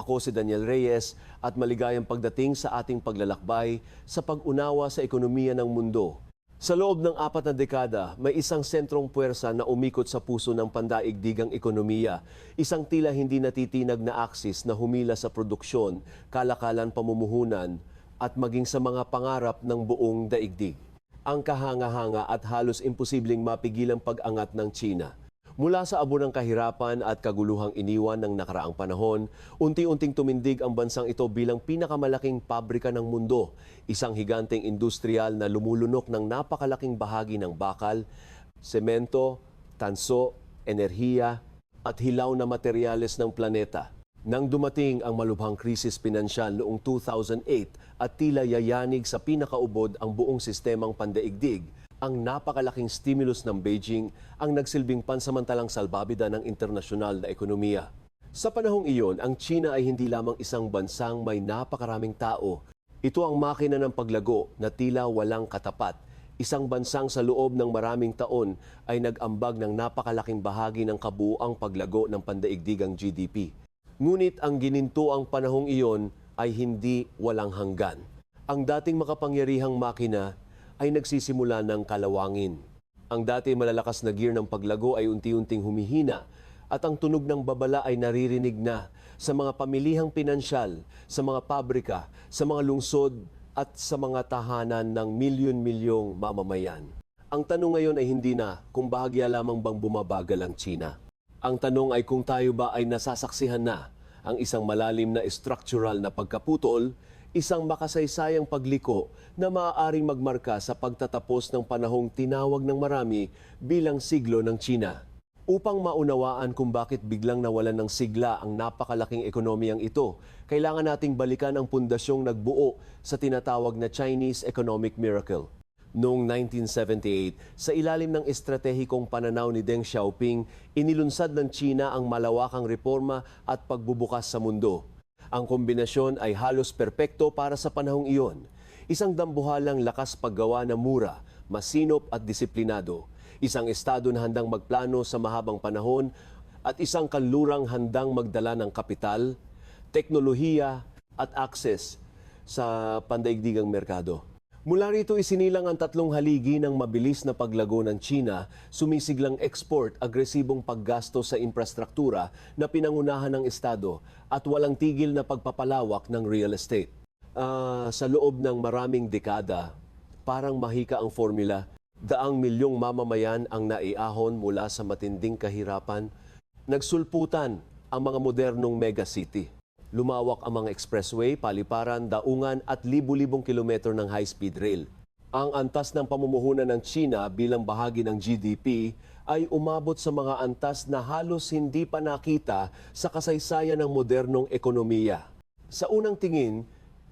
Ako si Daniel Reyes at maligayang pagdating sa ating paglalakbay sa pag-unawa sa ekonomiya ng mundo. Sa loob ng 4 na dekada, may isang sentrong puwersa na umikot sa puso ng pandaigdigang ekonomiya. Isang tila hindi natitinag na aksis na humila sa produksyon, kalakalan pamumuhunan at maging sa mga pangarap ng buong daigdig. Ang kahanga-hanga at halos imposibleng mapigilang pag-angat ng China. Mula sa abo ng kahirapan at kaguluhang iniwan ng nakaraang panahon, unti-unting tumindig ang bansang ito bilang pinakamalaking pabrika ng mundo, isang higanteng industrial na lumulunok ng napakalaking bahagi ng bakal, semento, tanso, enerhiya at hilaw na materyales ng planeta. Nang dumating ang malubhang krisis pinansyal noong 2008 at tila yayanig sa pinakaubod ang buong sistemang pandaigdig, ang napakalaking stimulus ng Beijing ang nagsilbing pansamantalang salbabida ng internasyonal na ekonomiya. Sa panahong iyon, ang China ay hindi lamang isang bansang may napakaraming tao. Ito ang makina ng paglago na tila walang katapat. Isang bansang sa loob ng maraming taon ay nag-ambag ng napakalaking bahagi ng kabuuang paglago ng pandaigdigang GDP. Ngunit ang ginintuang panahong iyon ay hindi walang hanggan. Ang dating makapangyarihang makina ay nagsisimula ng kalawangin. Ang dati malalakas na gear ng paglago ay unti-unting humihina at ang tunog ng babala ay naririnig na sa mga pamilihang pinansyal, sa mga pabrika, sa mga lungsod at sa mga tahanan ng milyon-milyong mamamayan. Ang tanong ngayon ay hindi na kung bahagya lamang bang bumabagal ang China. Ang tanong ay kung tayo ba ay nasasaksihan na ang isang malalim na structural na pagkaputol, isang makasaysayang pagliko na maaaring magmarka sa pagtatapos ng panahong tinawag ng marami bilang siglo ng China. Upang maunawaan kung bakit biglang nawalan ng sigla ang napakalaking ekonomiyang ito, kailangan nating balikan ang pundasyong nagbuo sa tinatawag na Chinese Economic Miracle. Noong 1978, sa ilalim ng estratehikong pananaw ni Deng Xiaoping, inilunsad ng China ang malawakang reforma at pagbubukas sa mundo. Ang kombinasyon ay halos perpekto para sa panahong iyon. Isang dambuhalang lakas paggawa na mura, masinop at disiplinado. Isang estado na handang magplano sa mahabang panahon at isang kanlurang handang magdala ng kapital, teknolohiya at akses sa pandaigdigang merkado. Mula rito isinilang ang 3 haligi ng mabilis na paglago ng China, sumisiglang export, agresibong paggasto sa infrastruktura na pinangunahan ng Estado at walang tigil na pagpapalawak ng real estate. Sa loob ng maraming dekada, parang mahika ang formula, daang milyong mamamayan ang naiahon mula sa matinding kahirapan, nagsulputan ang mga modernong megacity. Lumawak ang mga expressway, paliparan, daungan at libu-libong kilometro ng high-speed rail. Ang antas ng pamumuhunan ng China bilang bahagi ng GDP ay umabot sa mga antas na halos hindi pa nakita sa kasaysayan ng modernong ekonomiya. Sa unang tingin,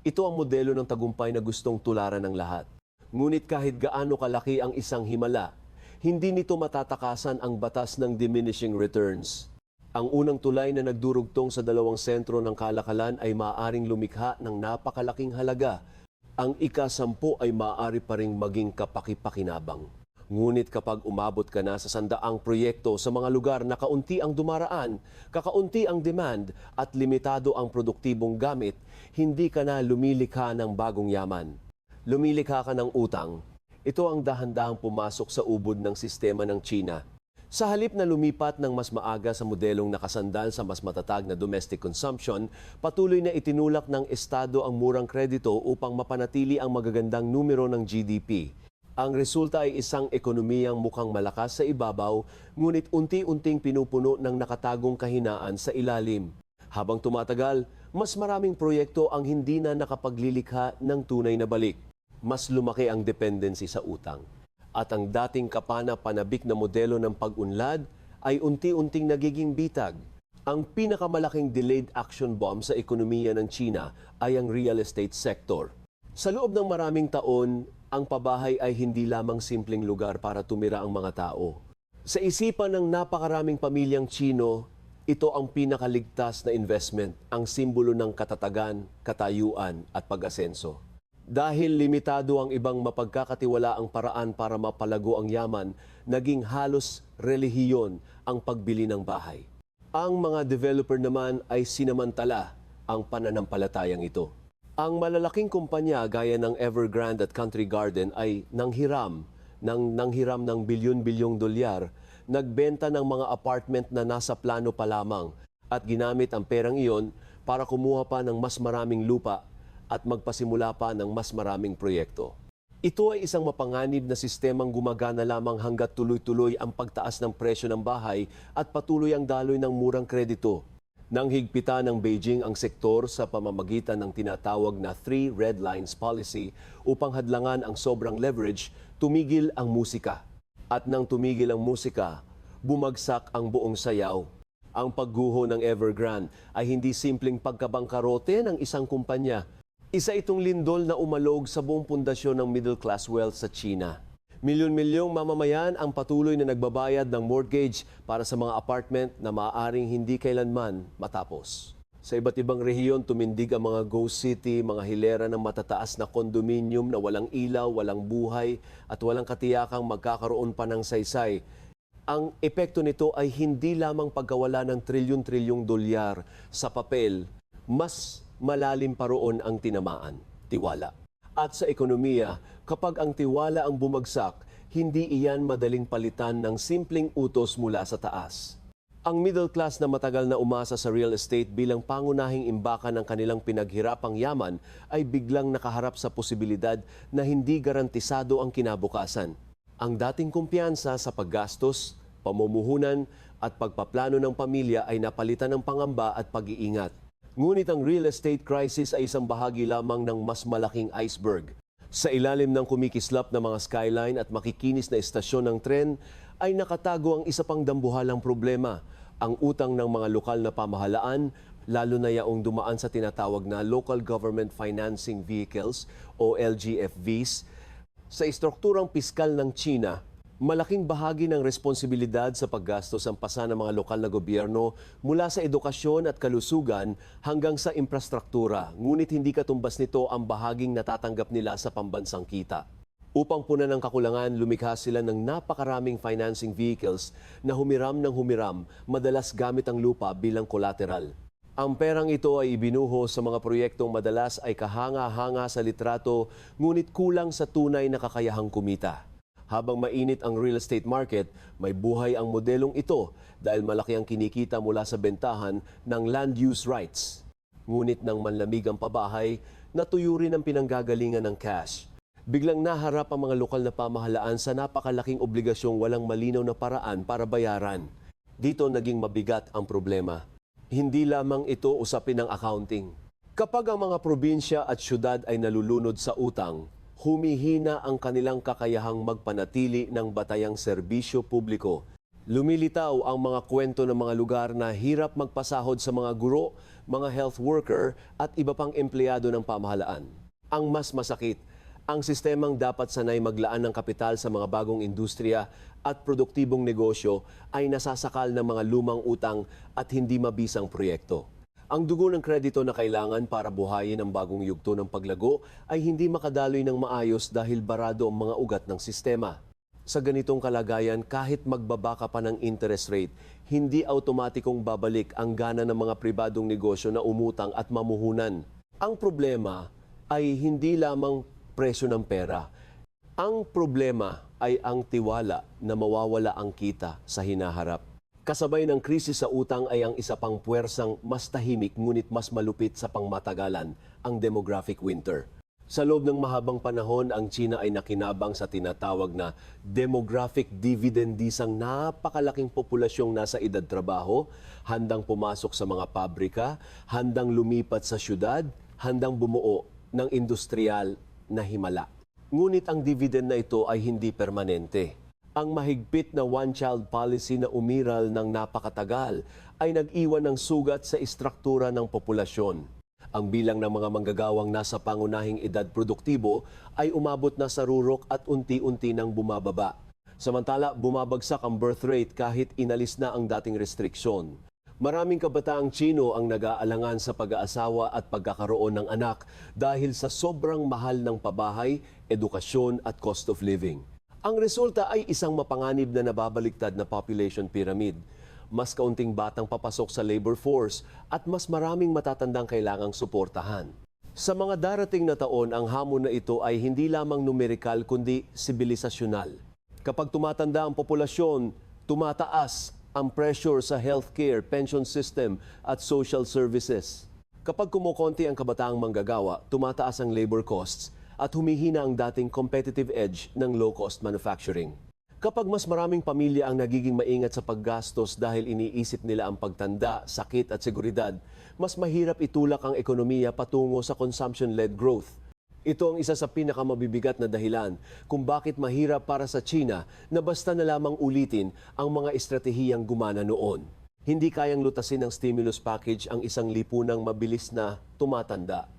ito ang modelo ng tagumpay na gustong tularan ng lahat. Ngunit kahit gaano kalaki ang isang himala, hindi nito matatakasan ang batas ng diminishing returns. Ang unang tulay na nagdurugtong sa dalawang sentro ng kalakalan ay maaaring lumikha ng napakalaking halaga. Ang ika-10 ay maaari pa ring maging kapaki-pakinabang. Ngunit kapag umabot ka na sa 100 proyekto sa mga lugar na kaunti ang dumaraan, kakaunti ang demand at limitado ang produktibong gamit, hindi ka na lumilikha ng bagong yaman. Lumilikha ka ng utang. Ito ang dahan-dahang pumasok sa ubod ng sistema ng China. Sa halip na lumipat ng mas maaga sa modelong nakasandal sa mas matatag na domestic consumption, patuloy na itinulak ng Estado ang murang kredito upang mapanatili ang magagandang numero ng GDP. Ang resulta ay isang ekonomiyang mukhang malakas sa ibabaw, ngunit unti-unting pinupuno ng nakatagong kahinaan sa ilalim. Habang tumatagal, mas maraming proyekto ang hindi na nakapaglilikha ng tunay na balik. Mas lumaki ang dependency sa utang. At ang dating kapana-panabik na modelo ng pag-unlad ay unti-unting nagiging bitag. Ang pinakamalaking delayed action bomb sa ekonomiya ng China ay ang real estate sector. Sa loob ng maraming taon, ang pabahay ay hindi lamang simpleng lugar para tumira ang mga tao. Sa isipan ng napakaraming pamilyang Chino, ito ang pinakaligtas na investment, ang simbolo ng katatagan, katayuan at pag-asenso. Dahil limitado ang ibang mapagkakatiwalaang paraan para mapalago ang yaman, naging halos relihiyon ang pagbili ng bahay. Ang mga developer naman ay sinamantala ang pananampalatayang ito. Ang malalaking kumpanya gaya ng Evergrande at Country Garden ay nanghiram ng bilyon-bilyong dolyar, nagbenta ng mga apartment na nasa plano pa lamang at ginamit ang perang iyon para kumuha pa ng mas maraming lupa at magpasimula pa ng mas maraming proyekto. Ito ay isang mapanganib na sistemang gumagana lamang hanggat tuloy-tuloy ang pagtaas ng presyo ng bahay at patuloy ang daloy ng murang kredito. Nang higpitan ng Beijing ang sektor sa pamamagitan ng tinatawag na Three Red Lines Policy upang hadlangan ang sobrang leverage, tumigil ang musika. At nang tumigil ang musika, bumagsak ang buong sayaw. Ang pagguho ng Evergrande ay hindi simpleng pagkabangkarote ng isang kumpanya. Isa itong lindol na umalog sa buong pundasyon ng middle class wealth sa China. Milyon-milyong mamamayan ang patuloy na nagbabayad ng mortgage para sa mga apartment na maaaring hindi kailanman matapos. Sa iba't ibang rehiyon, tumindig ang mga ghost city, mga hilera ng matataas na kondominium na walang ilaw, walang buhay at walang katiyakang magkakaroon pa ng saysay. Ang epekto nito ay hindi lamang pagkawala ng trilyon-trilyong dolyar sa papel, mas malalim pa roon ang tinamaan, tiwala. At sa ekonomiya, kapag ang tiwala ang bumagsak, hindi iyan madaling palitan ng simpleng utos mula sa taas. Ang middle class na matagal na umasa sa real estate bilang pangunahing imbakan ng kanilang pinaghirapang yaman ay biglang nakaharap sa posibilidad na hindi garantisado ang kinabukasan. Ang dating kumpiyansa sa paggastos, pamumuhunan at pagpaplano ng pamilya ay napalitan ng pangamba at pag-iingat. Ngunit ang real estate crisis ay isang bahagi lamang ng mas malaking iceberg. Sa ilalim ng kumikislap na mga skyline at makikinis na istasyon ng tren ay nakatago ang isa pang dambuhalang problema, ang utang ng mga lokal na pamahalaan, lalo na yaong dumaan sa tinatawag na Local Government Financing Vehicles o LGFVs. Sa istrukturang piskal ng China, malaking bahagi ng responsibilidad sa paggastos ang pasa ng mga lokal na gobyerno mula sa edukasyon at kalusugan hanggang sa infrastruktura, ngunit hindi katumbas nito ang bahaging natatanggap nila sa pambansang kita. Upang punan ng kakulangan, lumikha sila ng napakaraming financing vehicles na humiram ng humiram, madalas gamit ang lupa bilang collateral. Ang perang ito ay ibinuho sa mga proyektong madalas ay kahanga-hanga sa litrato, ngunit kulang sa tunay na kakayahang kumita. Habang mainit ang real estate market, may buhay ang modelong ito dahil malaki ang kinikita mula sa bentahan ng land use rights. Ngunit nang manlamig ang pabahay, natuyo rin ang pinanggagalingan ng cash. Biglang naharap ang mga lokal na pamahalaan sa napakalaking obligasyong walang malinaw na paraan para bayaran. Dito naging mabigat ang problema. Hindi lamang ito usapin ng accounting. Kapag ang mga probinsya at syudad ay nalulunod sa utang, humihina ang kanilang kakayahang magpanatili ng batayang serbisyo publiko. Lumilitaw ang mga kwento ng mga lugar na hirap magpasahod sa mga guro, mga health worker at iba pang empleyado ng pamahalaan. Ang mas masakit, ang sistemang dapat sanay maglaan ng kapital sa mga bagong industriya at produktibong negosyo ay nasasakal ng mga lumang utang at hindi mabisang proyekto. Ang dugo ng kredito na kailangan para buhayin ang bagong yugto ng paglago ay hindi makadaloy ng maayos dahil barado ang mga ugat ng sistema. Sa ganitong kalagayan, kahit magbaba ka pa ng interest rate, hindi automatikong babalik ang gana ng mga pribadong negosyo na umutang at mamuhunan. Ang problema ay hindi lamang presyo ng pera. Ang problema ay ang tiwala na mawawala ang kita sa hinaharap. Kasabay ng krisis sa utang ay ang isa pang puwersang mas tahimik ngunit mas malupit sa pangmatagalan, ang demographic winter. Sa loob ng mahabang panahon, ang China ay nakinabang sa tinatawag na demographic dividend, isang napakalaking populasyong nasa edad trabaho, handang pumasok sa mga pabrika, handang lumipat sa syudad, handang bumuo ng industrial na himala. Ngunit ang dividend na ito ay hindi permanente. Ang mahigpit na one-child policy na umiral ng napakatagal ay nag-iwan ng sugat sa istruktura ng populasyon. Ang bilang ng mga manggagawang nasa pangunahing edad produktibo ay umabot na sa rurok at unti-unti nang bumababa. Samantala, bumabagsak ang birth rate kahit inalis na ang dating restriksyon. Maraming kabataang Tsino ang nag-aalangan sa pag-aasawa at pagkakaroon ng anak dahil sa sobrang mahal ng pabahay, edukasyon at cost of living. Ang resulta ay isang mapanganib na nababaliktad na population pyramid. mas kaunting batang papasok sa labor force at mas maraming matatandang kailangang suportahan. Sa mga darating na taon, ang hamon na ito ay hindi lamang numerikal kundi sibilisasyonal. Kapag tumatanda ang populasyon, tumataas ang pressure sa healthcare, pension system at social services. Kapag kumukonti ang kabataang manggagawa, tumataas ang labor costs at humihina ang dating competitive edge ng low-cost manufacturing. Kapag mas maraming pamilya ang nagiging maingat sa paggastos dahil iniisip nila ang pagtanda, sakit at seguridad, mas mahirap itulak ang ekonomiya patungo sa consumption-led growth. Ito ang isa sa pinakamabibigat na dahilan kung bakit mahirap para sa China na basta na lamang ulitin ang mga estratehiyang gumana noon. Hindi kayang lutasin ng stimulus package ang isang lipunang mabilis na tumatanda.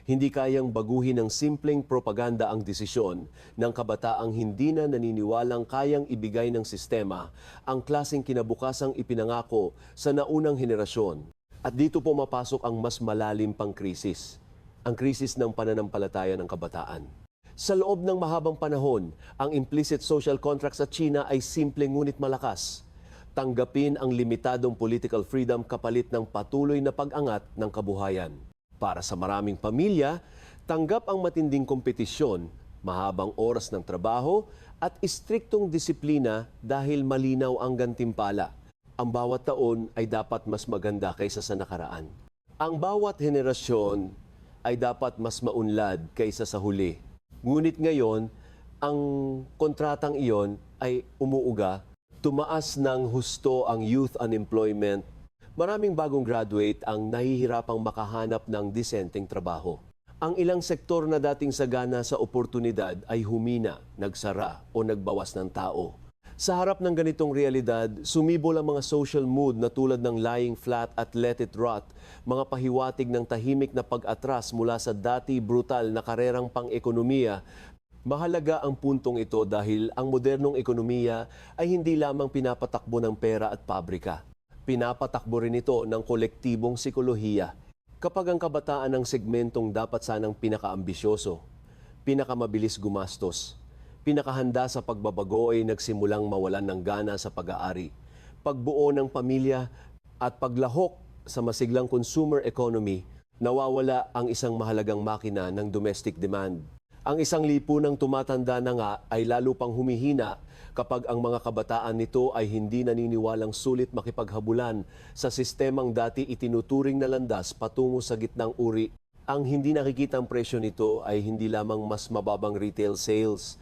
Hindi kayang baguhin ng simpleng propaganda ang desisyon ng kabataang hindi na naniniwalang kayang ibigay ng sistema ang klaseng kinabukasang ipinangako sa naunang henerasyon. At dito pumapasok ang mas malalim pang krisis, ang krisis ng pananampalataya ng kabataan. Sa loob ng mahabang panahon, ang implicit social contract sa China ay simple ngunit malakas. Tanggapin ang limitadong political freedom kapalit ng patuloy na pag-angat ng kabuhayan. Para sa maraming pamilya, tanggap ang matinding kompetisyon, mahabang oras ng trabaho at istriktong disiplina dahil malinaw ang gantimpala. Ang bawat taon ay dapat mas maganda kaysa sa nakaraan. Ang bawat henerasyon ay dapat mas maunlad kaysa sa huli. Ngunit ngayon, ang kontratang iyon ay umuuga, tumaas ng husto ang youth unemployment. Maraming bagong graduate ang nahihirapang makahanap ng disenteng trabaho. Ang ilang sektor na dating sagana sa oportunidad ay humina, nagsara o nagbawas ng tao. Sa harap ng ganitong realidad, sumibol ang mga social mood na tulad ng lying flat at let it rot, mga pahiwatig ng tahimik na pag-atras mula sa dati brutal na karerang pang-ekonomiya. Mahalaga ang puntong ito dahil ang modernong ekonomiya ay hindi lamang pinapatakbo ng pera at pabrika. Pinapatakbo rin ito ng kolektibong sikolohiya. Kapag ang kabataan ang segmentong dapat sanang pinakaambisyoso, pinakamabilis gumastos, pinakahanda sa pagbabago ay nagsimulang mawalan ng gana sa pag-aari, pagbuo ng pamilya at paglahok sa masiglang consumer economy, nawawala ang isang mahalagang makina ng domestic demand. Ang isang lipunang tumatanda na nga ay lalo pang humihina kapag ang mga kabataan nito ay hindi naniniwalang sulit makipaghabulan sa sistemang dati itinuturing na landas patungo sa gitnang uri. Ang hindi nakikitang presyo nito ay hindi lamang mas mababang retail sales.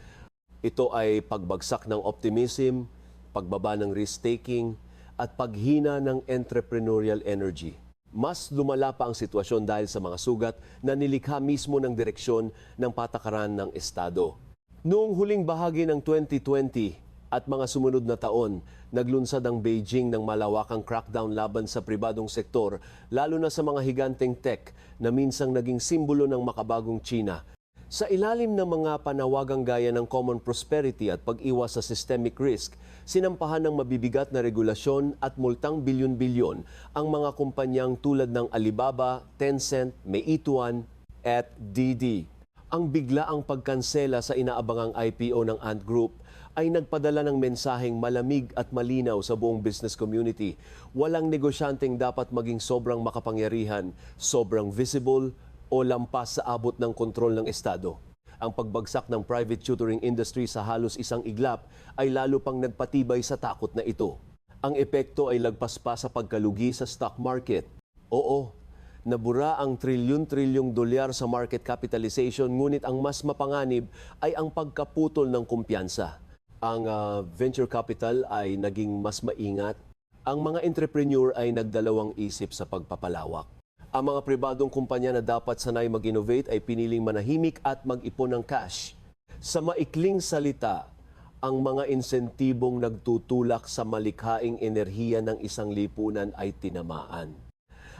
Ito ay pagbagsak ng optimism, pagbaba ng risk-taking, at paghina ng entrepreneurial energy. Mas lumala pa ang sitwasyon dahil sa mga sugat na nilikha mismo ng direksyon ng patakaran ng Estado. Noong huling bahagi ng 2020 at mga sumunod na taon, naglunsad ang Beijing ng malawakang crackdown laban sa pribadong sektor, lalo na sa mga higanteng tech na minsang naging simbolo ng makabagong China. Sa ilalim ng mga panawagang gaya ng common prosperity at pag-iwas sa systemic risk, sinampahan ng mabibigat na regulasyon at multang bilyon-bilyon ang mga kumpanyang tulad ng Alibaba, Tencent, Meituan at Didi. Ang biglaang pagkansela sa inaabangang IPO ng Ant Group ay nagpadala ng mensaheng malamig at malinaw sa buong business community. Walang negosyanteng dapat maging sobrang makapangyarihan, sobrang visible, o lampas sa abot ng kontrol ng Estado. Ang pagbagsak ng private tutoring industry sa halos isang iglap ay lalo pang nagpatibay sa takot na ito. Ang epekto ay lagpas pa sa pagkalugi sa stock market. Oo, nabura ang trilyon-trilyong dolyar sa market capitalization, ngunit ang mas mapanganib ay ang pagkaputol ng kumpiyansa. Ang venture capital ay naging mas maingat. Ang mga entrepreneur ay nagdalawang isip sa pagpapalawak. Ang mga pribadong kumpanya na dapat sanay mag-innovate ay piniling manahimik at mag-ipon ng cash. Sa maikling salita, ang mga insentibong nagtutulak sa malikhaing enerhiya ng isang lipunan ay tinamaan.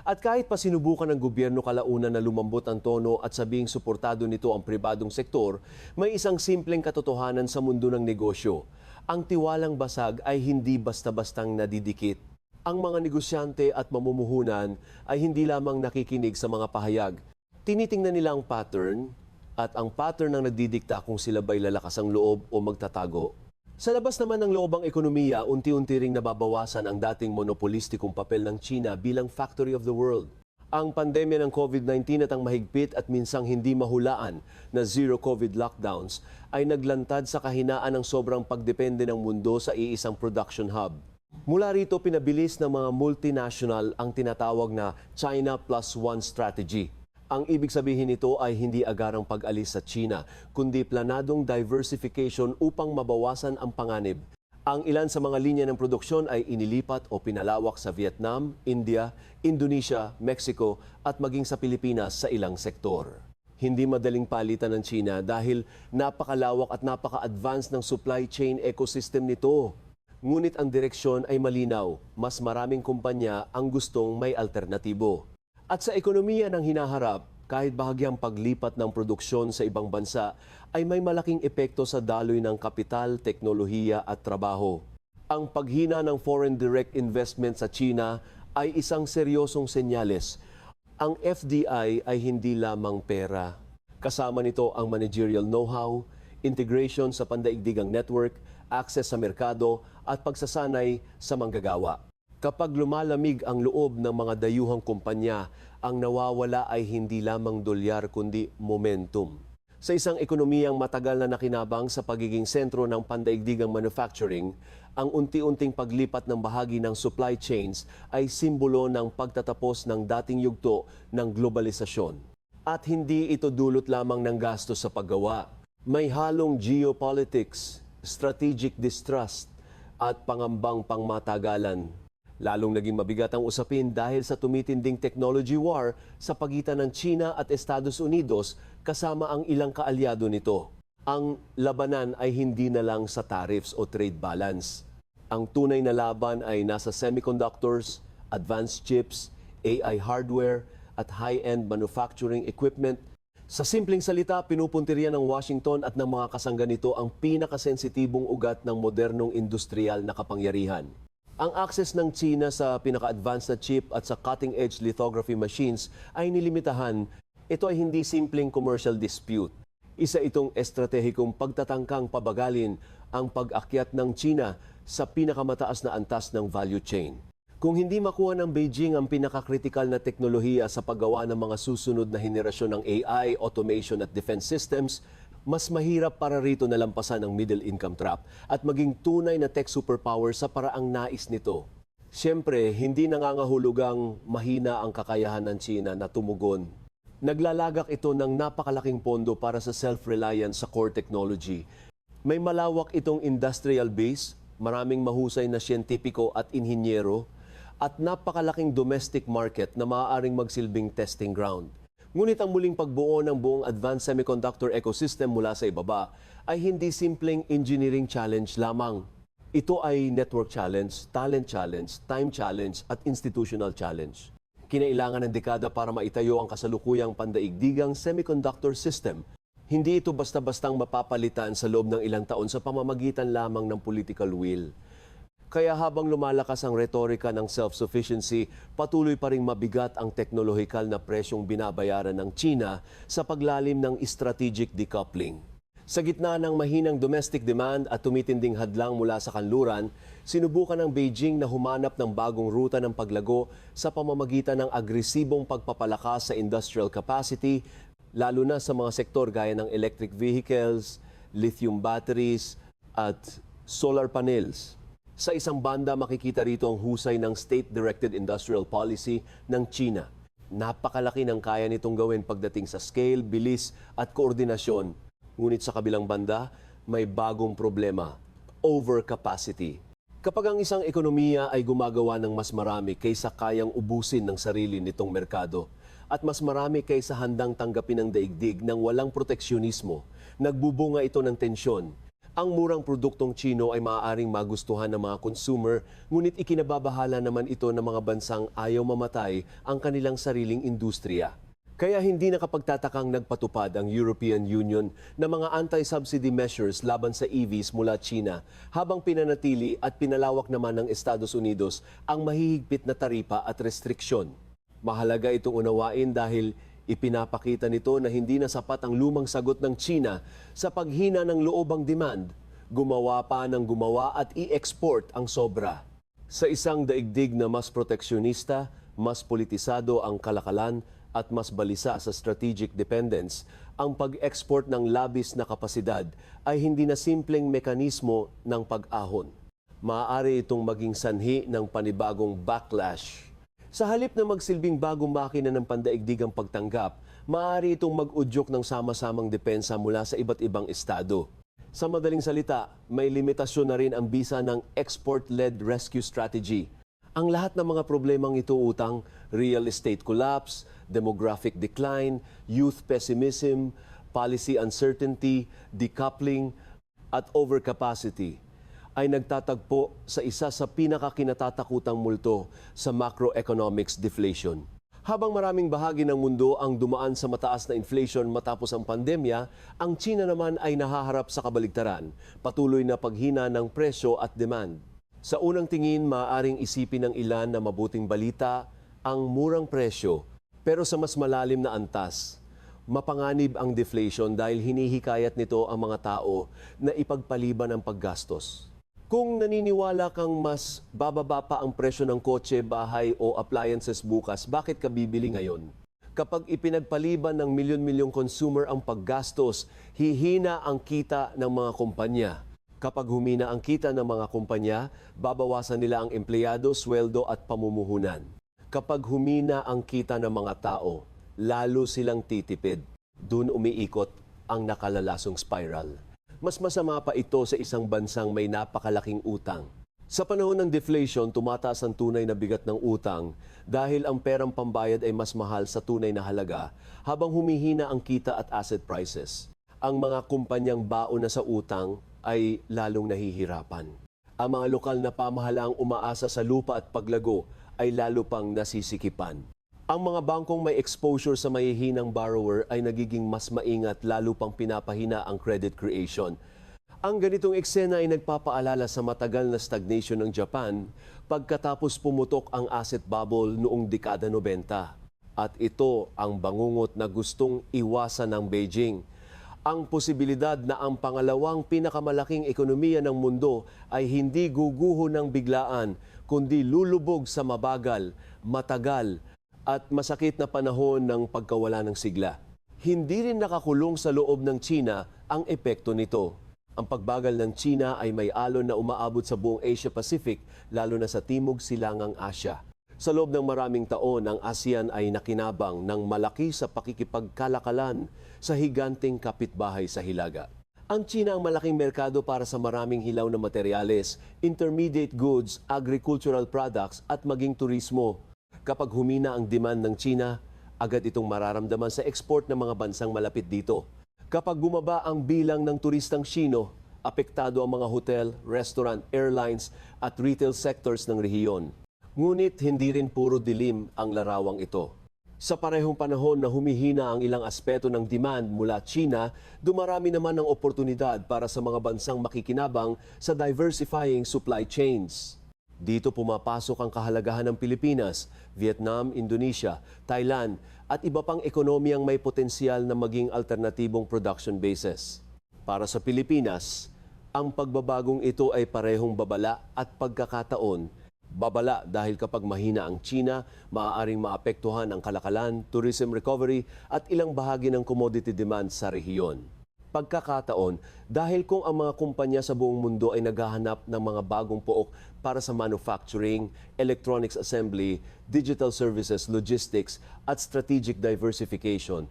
At kahit pa sinubukan ng gobyerno kalaunan na lumambot ang tono at sabing suportado nito ang pribadong sektor, may isang simpleng katotohanan sa mundo ng negosyo. Ang tiwalang basag ay hindi basta-bastang nadidikit. Ang mga negosyante at mamumuhunan ay hindi lamang nakikinig sa mga pahayag. Tinitingnan nila ang pattern at ang pattern ang nagdidikta kung sila ba'y lalakas ang loob o magtatago. Sa labas naman ng loobang ekonomiya, unti-unti ring nababawasan ang dating monopolistikong papel ng China bilang factory of the world. Ang pandemya ng COVID-19 at ang mahigpit at minsang hindi mahulaan na zero-COVID lockdowns ay naglantad sa kahinaan ng sobrang pagdepende ng mundo sa iisang production hub. Mula rito, pinabilis ng mga multinational ang tinatawag na China Plus One strategy. Ang ibig sabihin nito ay hindi agarang pag-alis sa China, kundi planadong diversification upang mabawasan ang panganib. Ang ilan sa mga linya ng produksyon ay inilipat o pinalawak sa Vietnam, India, Indonesia, Mexico at maging sa Pilipinas sa ilang sektor. Hindi madaling palitan ng China dahil napakalawak at napaka-advanced ng supply chain ecosystem nito. Ngunit ang direksyon ay malinaw, mas maraming kumpanya ang gustong may alternatibo. At sa ekonomiya ng hinaharap, kahit bahagyang paglipat ng produksyon sa ibang bansa, ay may malaking epekto sa daloy ng kapital, teknolohiya at trabaho. Ang paghina ng foreign direct investment sa China ay isang seryosong senyales. Ang FDI ay hindi lamang pera. Kasama nito ang managerial know-how, integration sa pandaigdigang network, access sa merkado at pagsasanay sa manggagawa. Kapag lumalamig ang loob ng mga dayuhang kumpanya, ang nawawala ay hindi lamang dolyar kundi momentum. Sa isang ekonomiyang matagal na nakinabang sa pagiging sentro ng pandaigdigang manufacturing, ang unti-unting paglipat ng bahagi ng supply chains ay simbolo ng pagtatapos ng dating yugto ng globalisasyon. At hindi ito dulot lamang ng gastos sa paggawa. May halong geopolitics, strategic distrust at pangambang pangmatagalan. Lalong naging mabigat ang usapin dahil sa tumitinding technology war sa pagitan ng China at Estados Unidos kasama ang ilang kaalyado nito. Ang labanan ay hindi na lang sa tariffs o trade balance. Ang tunay na laban ay nasa semiconductors, advanced chips, AI hardware at high-end manufacturing equipment. Sa simpleng salita, pinupuntirya ng Washington at ng mga kasangga nito ang pinakasensitibong ugat ng modernong industrial na kapangyarihan. Ang access ng China sa pinaka-advanced na chip at sa cutting-edge lithography machines ay nilimitahan. Ito ay hindi simpleng commercial dispute. Isa itong estratehikong pagtatangkang pabagalin ang pag-akyat ng China sa pinakamataas na antas ng value chain. Kung hindi makuha ng Beijing ang pinakakritikal na teknolohiya sa paggawa ng mga susunod na henerasyon ng AI, automation at defense systems, mas mahirap para rito na lampasan ang middle income trap at maging tunay na tech superpower sa paraang nais nito. Siyempre, hindi nangangahulugang mahina ang kakayahan ng China na tumugon. Naglalagak ito ng napakalaking pondo para sa self-reliance sa core technology. May malawak itong industrial base, maraming mahusay na siyentipiko at inhinyero, at napakalaking domestic market na maaaring magsilbing testing ground. Ngunit ang muling pagbuo ng buong advanced semiconductor ecosystem mula sa ibaba ay hindi simpleng engineering challenge lamang. Ito ay network challenge, talent challenge, time challenge at institutional challenge. Kinailangan ng dekada para maitayo ang kasalukuyang pandaigdigang semiconductor system. Hindi ito basta-bastang mapapalitan sa loob ng ilang taon sa pamamagitan lamang ng political will. Kaya habang lumalakas ang retorika ng self-sufficiency, patuloy pa ring mabigat ang teknolohikal na presyong binabayaran ng China sa paglalim ng strategic decoupling. Sa gitna ng mahinang domestic demand at tumitinding hadlang mula sa kanluran, sinubukan ng Beijing na humanap ng bagong ruta ng paglago sa pamamagitan ng agresibong pagpapalakas sa industrial capacity, lalo na sa mga sektor gaya ng electric vehicles, lithium batteries at solar panels. Sa isang banda, makikita rito ang husay ng state-directed industrial policy ng China. Napakalaki ng kaya nitong gawin pagdating sa scale, bilis at koordinasyon. Ngunit sa kabilang banda, may bagong problema, overcapacity. Kapag ang isang ekonomiya ay gumagawa ng mas marami kaysa kayang ubusin ng sarili nitong merkado, at mas marami kaysa handang tanggapin ng daigdig ng walang proteksyonismo, nagbubunga ito ng tensyon. Ang murang produktong Chino ay maaaring magustuhan ng mga consumer, ngunit ikinababahala naman ito ng mga bansang ayaw mamatay ang kanilang sariling industriya. Kaya hindi nakapagtatakang nagpatupad ang European Union ng mga anti-subsidy measures laban sa EVs mula China, habang pinanatili at pinalawak naman ng Estados Unidos ang mahihigpit na taripa at restriksyon. Mahalaga itong unawain dahil ipinapakita nito na hindi na sapat ang lumang sagot ng China sa paghina ng loobang demand, gumawa pa ng gumawa at i-export ang sobra. Sa isang daigdig na mas proteksyonista, mas politisado ang kalakalan at mas balisa sa strategic dependence, ang pag-export ng labis na kapasidad ay hindi na simpleng mekanismo ng pag-ahon. Maaari itong maging sanhi ng panibagong backlash. Sa halip na magsilbing bagong makina ng pandaigdigang pagtanggap, maaari itong mag-udyok ng sama-samang depensa mula sa iba't ibang estado. Sa madaling salita, may limitasyon na rin ang bisa ng export-led rescue strategy. Ang lahat ng mga problemang ito utang, real estate collapse, demographic decline, youth pessimism, policy uncertainty, decoupling, at overcapacity ay nagtatagpo sa isa sa pinakakinatatakutang multo sa macroeconomics deflation. Habang maraming bahagi ng mundo ang dumaan sa mataas na inflation matapos ang pandemya, ang China naman ay nahaharap sa kabaligtaran, patuloy na paghina ng presyo at demand. Sa unang tingin, maaaring isipin ng ilan na mabuting balita ang murang presyo, pero sa mas malalim na antas, mapanganib ang deflation dahil hinihikayat nito ang mga tao na ipagpaliban ang paggastos. Kung naniniwala kang mas bababa pa ang presyo ng kotse, bahay o appliances bukas, bakit ka bibili ngayon? Kapag ipinagpaliban ng milyon-milyong consumer ang paggastos, hihina ang kita ng mga kumpanya. Kapag humina ang kita ng mga kumpanya, babawasan nila ang empleyado, sweldo at pamumuhunan. Kapag humina ang kita ng mga tao, lalo silang titipid. Doon umiikot ang nakalalasong spiral. Mas masama pa ito sa isang bansang may napakalaking utang. Sa panahon ng deflation, tumataas ang tunay na bigat ng utang dahil ang perang pambayad ay mas mahal sa tunay na halaga habang humihina ang kita at asset prices. Ang mga kumpanyang baon na sa utang ay lalong nahihirapan. Ang mga lokal na pamahalaang umaasa sa lupa at paglago ay lalo pang nasisikipan. Ang mga bangkong may exposure sa mahihinang borrower ay nagiging mas maingat, lalo pang pinapahina ang credit creation. Ang ganitong eksena ay nagpapaalala sa matagal na stagnation ng Japan pagkatapos pumutok ang asset bubble noong dekada 90. At ito ang bangungot na gustong iwasan ng Beijing. Ang posibilidad na ang pangalawang pinakamalaking ekonomiya ng mundo ay hindi guguho ng biglaan, kundi lulubog sa mabagal, matagal, at masakit na panahon ng pagkawala ng sigla. Hindi rin nakakulong sa loob ng China ang epekto nito. Ang pagbagal ng China ay may alon na umaabot sa buong Asia-Pacific, lalo na sa Timog Silangang Asya. Sa loob ng maraming taon, ang ASEAN ay nakinabang ng malaki sa pakikipagkalakalan sa higanteng kapitbahay sa Hilaga. Ang China ang malaking merkado para sa maraming hilaw na materyales, intermediate goods, agricultural products at maging turismo. Kapag humina ang demand ng China, agad itong mararamdaman sa export ng mga bansang malapit dito. Kapag bumaba ang bilang ng turistang Sino, apektado ang mga hotel, restaurant, airlines at retail sectors ng rehiyon. Ngunit hindi rin puro dilim ang larawang ito. Sa parehong panahon na humihina ang ilang aspeto ng demand mula China, dumarami naman ng oportunidad para sa mga bansang makikinabang sa diversifying supply chains. Dito pumapasok ang kahalagahan ng Pilipinas, Vietnam, Indonesia, Thailand at iba pang ekonomiyang may potensyal na maging alternatibong production bases. Para sa Pilipinas, ang pagbabagong ito ay parehong babala at pagkakataon. Babala dahil kapag mahina ang China, maaaring maapektuhan ang kalakalan, tourism recovery at ilang bahagi ng commodity demand sa rehiyon. Pagkakataon dahil kung ang mga kumpanya sa buong mundo ay naghahanap ng mga bagong pook para sa manufacturing, electronics assembly, digital services, logistics at strategic diversification,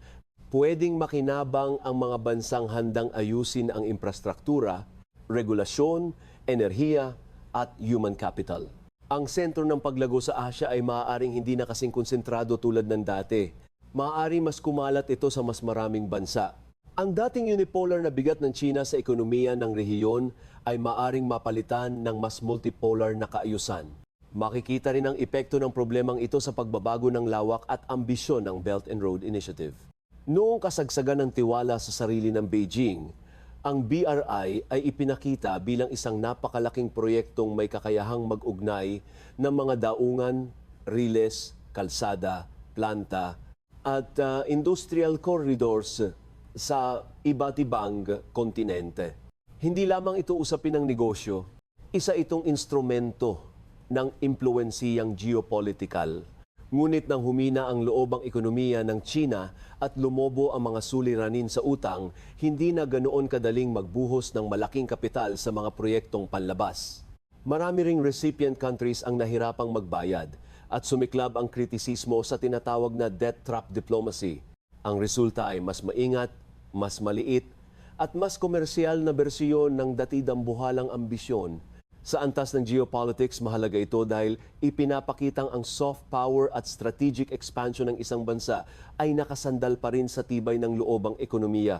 pwedeng makinabang ang mga bansang handang ayusin ang infrastruktura, regulasyon, enerhiya at human capital. Ang sentro ng paglago sa Asya ay maaaring hindi na kasing konsentrado tulad ng dati. Maaaring mas kumalat ito sa mas maraming bansa. Ang dating unipolar na bigat ng China sa ekonomiya ng rehiyon ay maaring mapalitan ng mas multipolar na kaayusan. Makikita rin ang epekto ng problemang ito sa pagbabago ng lawak at ambisyon ng Belt and Road Initiative. Noong kasagsagan ng tiwala sa sarili ng Beijing, ang BRI ay ipinakita bilang isang napakalaking proyektong may kakayahang mag-ugnay ng mga daungan, riles, kalsada, planta at industrial corridors sa iba't ibang kontinente. Hindi lamang ito usapin ng negosyo, isa itong instrumento ng impluensiyang geopolitical. Ngunit nang humina ang loob ang ekonomiya ng China at lumobo ang mga suliranin sa utang, hindi na ganoon kadaling magbuhos ng malaking kapital sa mga proyektong panlabas. Marami ring recipient countries ang nahirapang magbayad at sumiklab ang kritisismo sa tinatawag na debt trap diplomacy. Ang resulta ay mas maingat, mas maliit, at mas komersyal na bersyon ng datidambuhalang ambisyon. Sa antas ng geopolitics, mahalaga ito dahil ipinapakitang ang soft power at strategic expansion ng isang bansa ay nakasandal pa rin sa tibay ng loobang ekonomiya.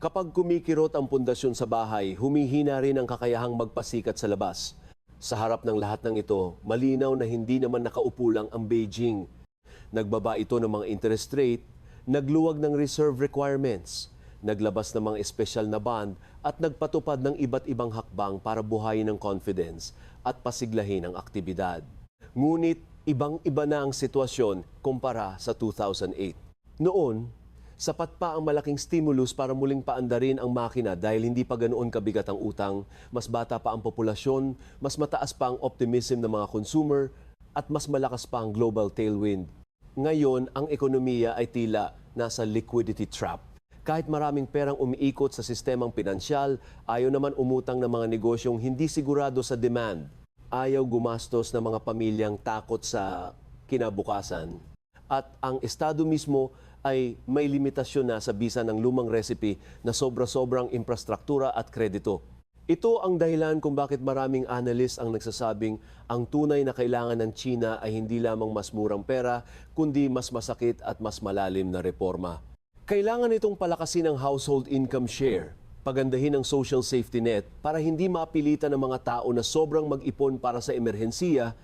Kapag kumikirot ang pundasyon sa bahay, humihina rin ang kakayahang magpasikat sa labas. Sa harap ng lahat ng ito, malinaw na hindi naman nakaupo lang ang Beijing. Nagbaba ito ng mga interest rate, nagluwag ng reserve requirements, naglabas ng mga espesyal na bond at nagpatupad ng iba't ibang hakbang para buhayin ang confidence at pasiglahin ang aktibidad. Ngunit ibang-iba na ang sitwasyon kumpara sa 2008. Noon, sapat pa ang malaking stimulus para muling paandarin ang makina dahil hindi pa ganoon kabigat ang utang, mas bata pa ang populasyon, mas mataas pa ang optimism ng mga consumer, at mas malakas pa ang global tailwind. Ngayon, ang ekonomiya ay tila nasa liquidity trap. Kahit maraming perang umiikot sa sistemang pinansyal, ayaw naman umutang ng mga negosyong hindi sigurado sa demand. Ayaw gumastos ng mga pamilyang takot sa kinabukasan. At ang estado mismo ay may limitasyon na sa bisa ng lumang recipe na sobra-sobrang infrastruktura at kredito. Ito ang dahilan kung bakit maraming analyst ang nagsasabing ang tunay na kailangan ng China ay hindi lamang mas murang pera, kundi mas masakit at mas malalim na reforma. Kailangan itong palakasin ang household income share, pagandahin ang social safety net para hindi mapilitan ng mga tao na sobrang mag-ipon para sa emerhensiya,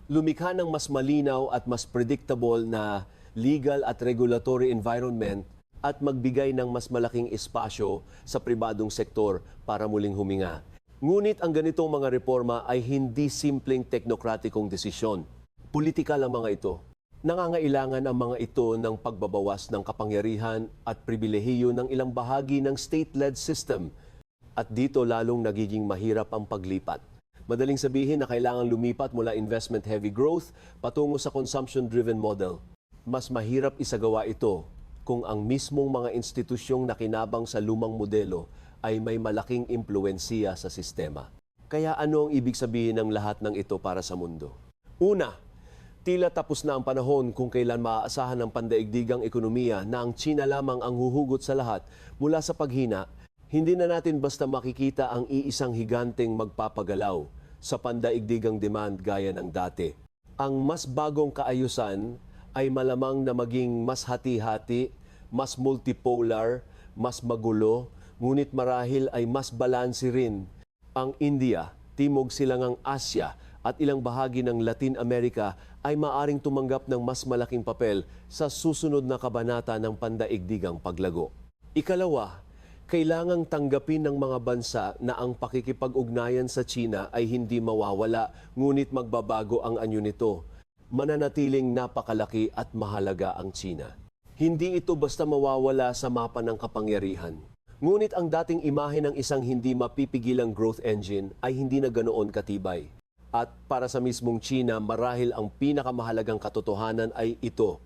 lumikha ng mas malinaw at mas predictable na legal at regulatory environment at magbigay ng mas malaking espasyo sa pribadong sektor para muling huminga. Ngunit ang ganitong mga reforma ay hindi simpleng teknokratikong desisyon. Politikal ang mga ito. Nangangailangan ang mga ito ng pagbabawas ng kapangyarihan at pribilehiyo ng ilang bahagi ng state-led system. At dito lalong nagiging mahirap ang paglipat. Madaling sabihin na kailangan lumipat mula investment-heavy growth patungo sa consumption-driven model. Mas mahirap isagawa ito kung ang mismong mga institusyong nakinabang sa lumang modelo ay may malaking impluwensiya sa sistema. Kaya ano ang ibig sabihin ng lahat ng ito para sa mundo? Una, tila tapos na ang panahon kung kailan maaasahan ng pandaigdigang ekonomiya na ang China lamang ang huhugot sa lahat mula sa paghina. Hindi na natin basta makikita ang iisang higanteng magpapagalaw sa pandaigdigang demand gaya ng dati. Ang mas bagong kaayusan ay malamang na maging mas hati-hati, mas multipolar, mas magulo, ngunit marahil ay mas balanse rin. Ang India, Timog Silangang Asya at ilang bahagi ng Latin America ay maaring tumanggap ng mas malaking papel sa susunod na kabanata ng pandaigdigang paglago. Ikalawa, kailangang tanggapin ng mga bansa na ang pakikipag-ugnayan sa China ay hindi mawawala, ngunit magbabago ang anyo nito. Mananatiling napakalaki at mahalaga ang China. Hindi ito basta mawawala sa mapa ng kapangyarihan. Ngunit ang dating imahe ng isang hindi mapipigilang growth engine ay hindi na ganoon katibay. At para sa mismong China, marahil ang pinakamahalagang katotohanan ay ito.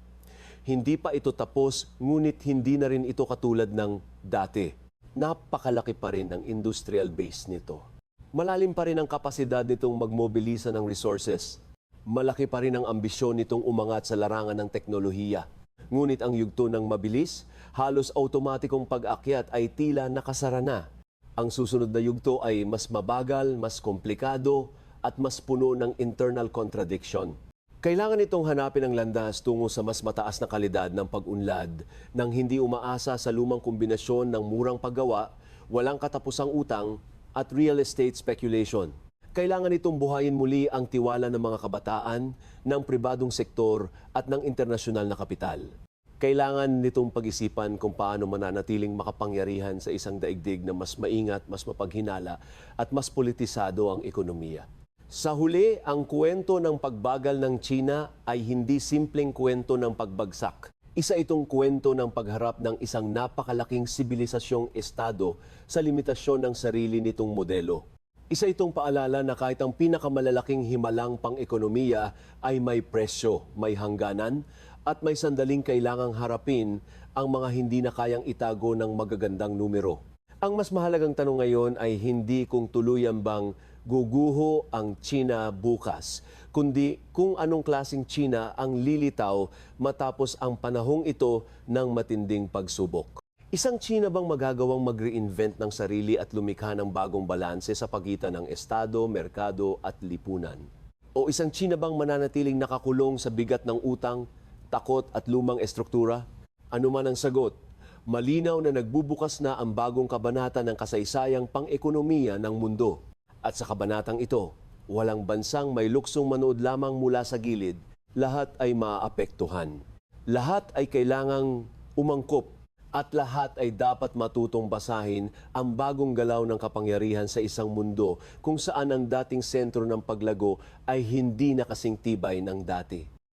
Hindi pa ito tapos, ngunit hindi na rin ito katulad ng dati. Napakalaki pa rin ang industrial base nito. Malalim pa rin ang kapasidad nitong magmobilisa ng resources. Malaki pa rin ang ambisyon nitong umangat sa larangan ng teknolohiya. Ngunit ang yugto ng mabilis, halos automatikong pag-akyat ay tila nakasara na. Ang susunod na yugto ay mas mabagal, mas komplikado, at mas puno ng internal contradiction. Kailangan itong hanapin ang landas tungo sa mas mataas na kalidad ng pag-unlad nang hindi umaasa sa lumang kombinasyon ng murang paggawa, walang katapusang utang at real estate speculation. Kailangan itong buhayin muli ang tiwala ng mga kabataan, ng pribadong sektor at ng internasyonal na kapital. Kailangan nitong pag-isipan kung paano mananatiling makapangyarihan sa isang daigdig na mas maingat, mas mapaghinala at mas politisado ang ekonomiya. Sa huli, ang kwento ng pagbagal ng China ay hindi simpleng kwento ng pagbagsak. Isa itong kwento ng pagharap ng isang napakalaking sibilisasyong estado sa limitasyon ng sarili nitong modelo. Isa itong paalala na kahit ang pinakamalalaking himalang pang-ekonomiya ay may presyo, may hangganan, at may sandaling kailangang harapin ang mga hindi na kayang itago ng magagandang numero. Ang mas mahalagang tanong ngayon ay hindi kung tuluyan bang guguho ang China bukas, kundi kung anong klaseng China ang lilitaw matapos ang panahong ito ng matinding pagsubok. Isang China bang magagawang mag-reinvent ng sarili at lumikha ng bagong balanse sa pagitan ng estado, merkado at lipunan? O isang China bang mananatiling nakakulong sa bigat ng utang, takot at lumang estruktura? Ano man ang sagot, malinaw na nagbubukas na ang bagong kabanata ng kasaysayang pang-ekonomiya ng mundo. At sa kabanatang ito, walang bansang may luksong manood lamang mula sa gilid, lahat ay maaapektuhan. Lahat ay kailangang umangkop at lahat ay dapat matutong basahin ang bagong galaw ng kapangyarihan sa isang mundo kung saan ang dating sentro ng paglago ay hindi na kasing tibay ng dati.